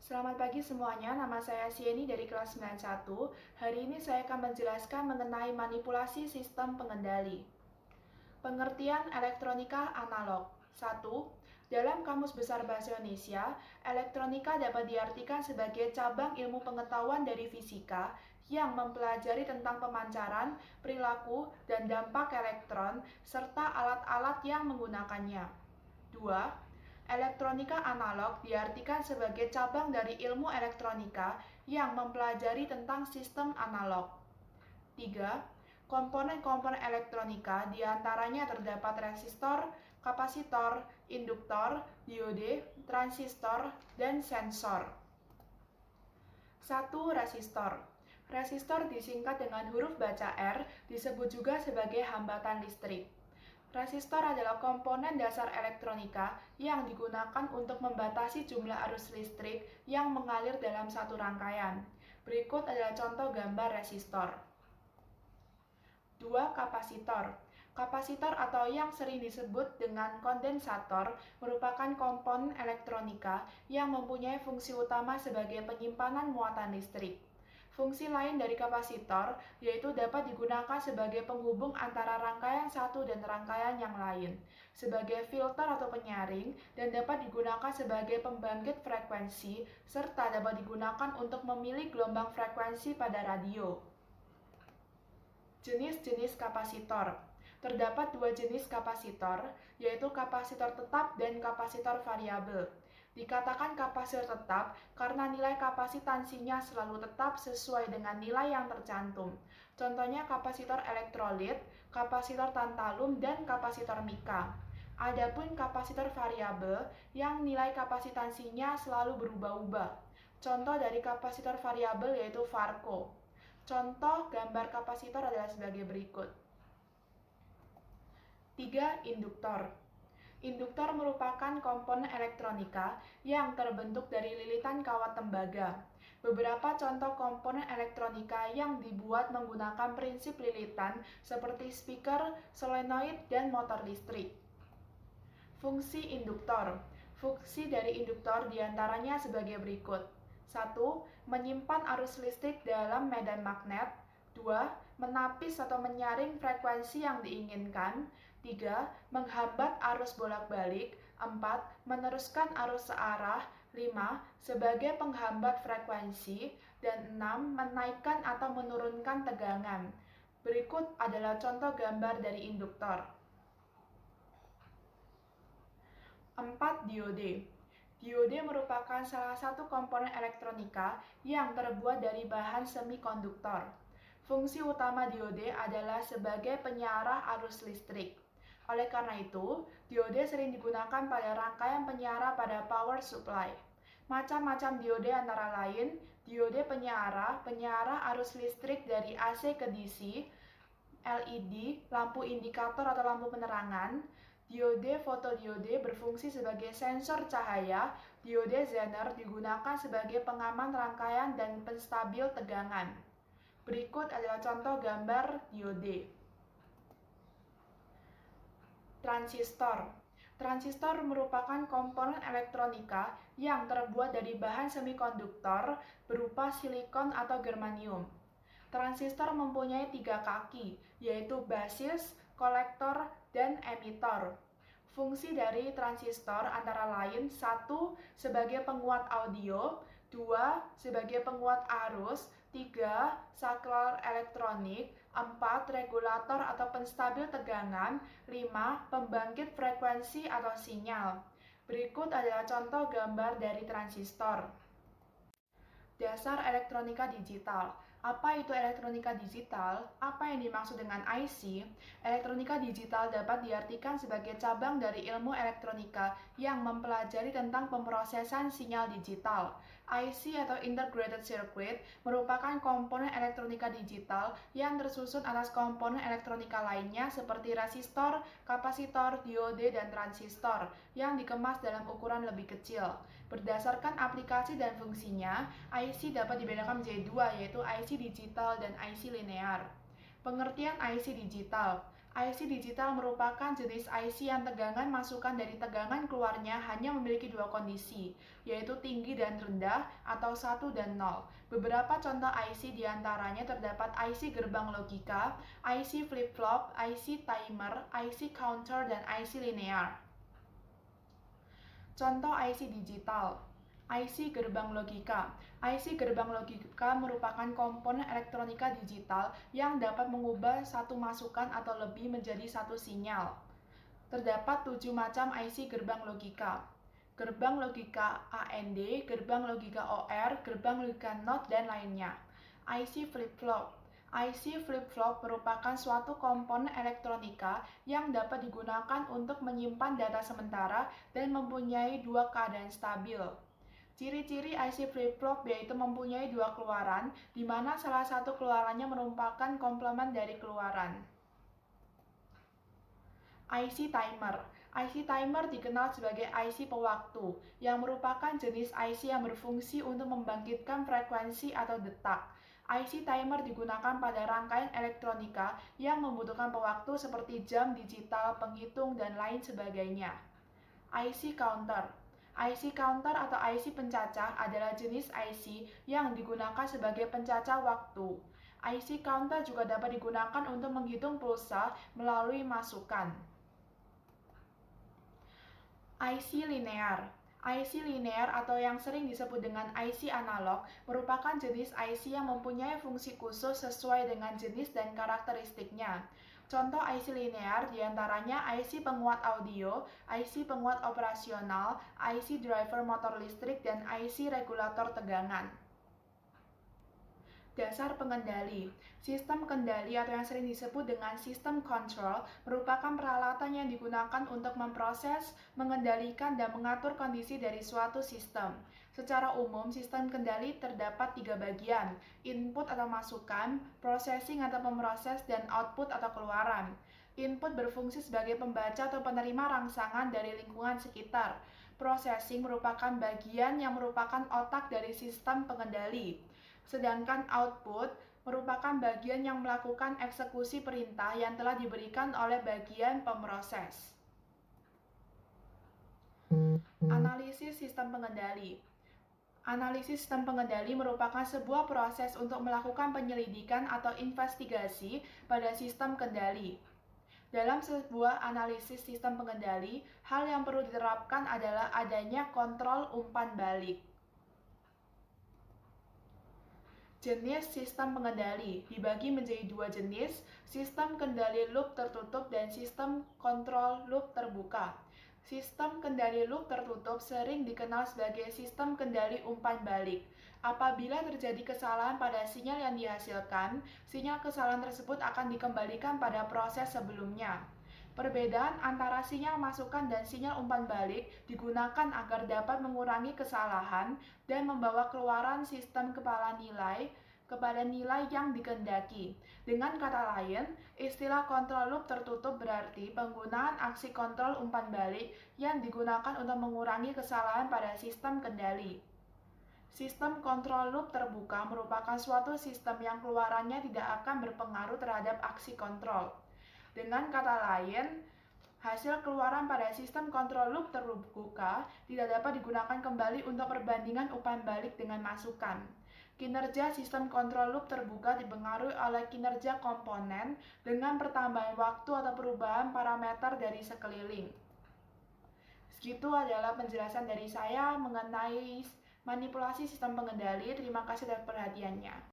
Selamat pagi semuanya, nama saya Sieni dari kelas 91. Hari ini saya akan menjelaskan mengenai manipulasi sistem pengendali. Pengertian elektronika analog. 1. Dalam Kamus Besar Bahasa Indonesia, elektronika dapat diartikan sebagai cabang ilmu pengetahuan dari fisika yang mempelajari tentang pemancaran, perilaku, dan dampak elektron, serta alat-alat yang menggunakannya. 2. Elektronika analog diartikan sebagai cabang dari ilmu elektronika yang mempelajari tentang sistem analog. 3. Komponen-komponen elektronika diantaranya terdapat resistor, kapasitor, induktor, diode, transistor, dan sensor. 1. Resistor. Resistor disingkat dengan huruf baca R, disebut juga sebagai hambatan listrik. Resistor adalah komponen dasar elektronika yang digunakan untuk membatasi jumlah arus listrik yang mengalir dalam satu rangkaian. Berikut adalah contoh gambar resistor. 2. Kapasitor. Kapasitor atau yang sering disebut dengan kondensator merupakan komponen elektronika yang mempunyai fungsi utama sebagai penyimpanan muatan listrik. Fungsi lain dari kapasitor yaitu dapat digunakan sebagai penghubung antara rangkaian satu dan rangkaian yang lain, sebagai filter atau penyaring, dan dapat digunakan sebagai pembangkit frekuensi, serta dapat digunakan untuk memilih gelombang frekuensi pada radio. Jenis-jenis kapasitor. Terdapat dua jenis kapasitor, yaitu kapasitor tetap dan kapasitor variabel. Dikatakan kapasitor tetap karena nilai kapasitansinya selalu tetap sesuai dengan nilai yang tercantum. Contohnya kapasitor elektrolit, kapasitor tantalum, dan kapasitor mika. Adapun kapasitor variabel yang nilai kapasitansinya selalu berubah-ubah. Contoh dari kapasitor variabel yaitu Farco. Contoh gambar kapasitor adalah sebagai berikut. 3. Induktor. Induktor merupakan komponen elektronika yang terbentuk dari lilitan kawat tembaga. Beberapa contoh komponen elektronika yang dibuat menggunakan prinsip lilitan seperti speaker, solenoid, dan motor listrik. Fungsi induktor. Fungsi dari induktor diantaranya sebagai berikut. 1. Menyimpan arus listrik dalam medan magnet. 2. Menapis atau menyaring frekuensi yang diinginkan. 3. Menghambat arus bolak-balik. 4. Meneruskan arus searah. 5. Sebagai penghambat frekuensi. Dan 6. Menaikkan atau menurunkan tegangan. Berikut adalah contoh gambar dari induktor. 4. Diode. Diode merupakan salah satu komponen elektronika yang terbuat dari bahan semikonduktor. Fungsi utama diode adalah sebagai penyarah arus listrik. Oleh karena itu, diode sering digunakan pada rangkaian penyarah pada power supply. Macam-macam diode antara lain, diode penyarah arus listrik dari AC ke DC, LED, lampu indikator atau lampu penerangan, diode fotodiode berfungsi sebagai sensor cahaya, diode Zener digunakan sebagai pengaman rangkaian dan penstabil tegangan. Berikut adalah contoh gambar diode. Transistor. Transistor merupakan komponen elektronika yang terbuat dari bahan semikonduktor berupa silikon atau germanium. Transistor mempunyai 3 kaki, yaitu basis, kolektor, dan emitor. Fungsi dari transistor antara lain 1. Sebagai penguat audio, 2. Sebagai penguat arus, 3. Saklar elektronik, 4. Regulator atau penstabil tegangan, 5. Pembangkit frekuensi atau sinyal. Berikut adalah contoh gambar dari transistor. Dasar elektronika digital. Apa itu elektronika digital? Apa yang dimaksud dengan IC? Elektronika digital dapat diartikan sebagai cabang dari ilmu elektronika yang mempelajari tentang pemrosesan sinyal digital. IC atau Integrated Circuit merupakan komponen elektronika digital yang tersusun atas komponen elektronika lainnya seperti resistor, kapasitor, diode, dan transistor yang dikemas dalam ukuran lebih kecil. Berdasarkan aplikasi dan fungsinya, IC dapat dibedakan menjadi dua, yaitu IC digital dan IC linear. Pengertian IC digital. IC digital merupakan jenis IC yang tegangan masukan dari tegangan keluarnya hanya memiliki dua kondisi, yaitu tinggi dan rendah atau 1 dan 0. Beberapa contoh IC diantaranya terdapat IC gerbang logika, IC flip-flop, IC timer, IC counter, dan IC linear. Contoh IC digital. IC gerbang logika. IC gerbang logika merupakan komponen elektronika digital yang dapat mengubah satu masukan atau lebih menjadi satu sinyal. Terdapat 7 macam IC gerbang logika. Gerbang logika AND, gerbang logika OR, gerbang logika NOT, dan lainnya. IC flip-flop. IC flip-flop merupakan suatu komponen elektronika yang dapat digunakan untuk menyimpan data sementara dan mempunyai dua keadaan stabil. Ciri-ciri IC flip-flop yaitu mempunyai dua keluaran, di mana salah satu keluarannya merupakan komplement dari keluaran. IC timer. IC timer dikenal sebagai IC pewaktu, yang merupakan jenis IC yang berfungsi untuk membangkitkan frekuensi atau detak. IC timer digunakan pada rangkaian elektronika yang membutuhkan pewaktu seperti jam digital, penghitung, dan lain sebagainya. IC counter. IC counter atau IC pencacah adalah jenis IC yang digunakan sebagai pencacah waktu. IC counter juga dapat digunakan untuk menghitung pulsa melalui masukan. IC linear. IC linear atau yang sering disebut dengan IC analog merupakan jenis IC yang mempunyai fungsi khusus sesuai dengan jenis dan karakteristiknya. Contoh IC linear diantaranya IC penguat audio, IC penguat operasional, IC driver motor listrik, dan IC regulator tegangan. Dasar pengendali. Sistem kendali atau yang sering disebut dengan sistem control merupakan peralatan yang digunakan untuk memproses, mengendalikan, dan mengatur kondisi dari suatu sistem. Secara umum, sistem kendali terdapat 3 bagian, input atau masukan, processing atau pemroses, dan output atau keluaran. Input berfungsi sebagai pembaca atau penerima rangsangan dari lingkungan sekitar. Processing merupakan bagian yang merupakan otak dari sistem pengendali. Sedangkan output merupakan bagian yang melakukan eksekusi perintah yang telah diberikan oleh bagian pemroses. Analisis sistem pengendali. Analisis sistem pengendali merupakan sebuah proses untuk melakukan penyelidikan atau investigasi pada sistem kendali. Dalam sebuah analisis sistem pengendali, hal yang perlu diterapkan adalah adanya kontrol umpan balik. Jenis sistem pengendali dibagi menjadi dua jenis, sistem kendali loop tertutup dan sistem kontrol loop terbuka. Sistem kendali loop tertutup sering dikenal sebagai sistem kendali umpan balik. Apabila terjadi kesalahan pada sinyal yang dihasilkan, sinyal kesalahan tersebut akan dikembalikan pada proses sebelumnya. Perbedaan antara sinyal masukan dan sinyal umpan balik digunakan agar dapat mengurangi kesalahan dan membawa keluaran sistem kepada nilai yang dikehendaki. Dengan kata lain, istilah kontrol loop tertutup berarti penggunaan aksi kontrol umpan balik yang digunakan untuk mengurangi kesalahan pada sistem kendali. Sistem kontrol loop terbuka merupakan suatu sistem yang keluarannya tidak akan berpengaruh terhadap aksi kontrol. Dengan kata lain, hasil keluaran pada sistem kontrol loop terbuka tidak dapat digunakan kembali untuk perbandingan umpan balik dengan masukan. Kinerja sistem kontrol loop terbuka dipengaruhi oleh kinerja komponen dengan pertambahan waktu atau perubahan parameter dari sekeliling. Segitu adalah penjelasan dari saya mengenai manipulasi sistem pengendali. Terima kasih atas perhatiannya.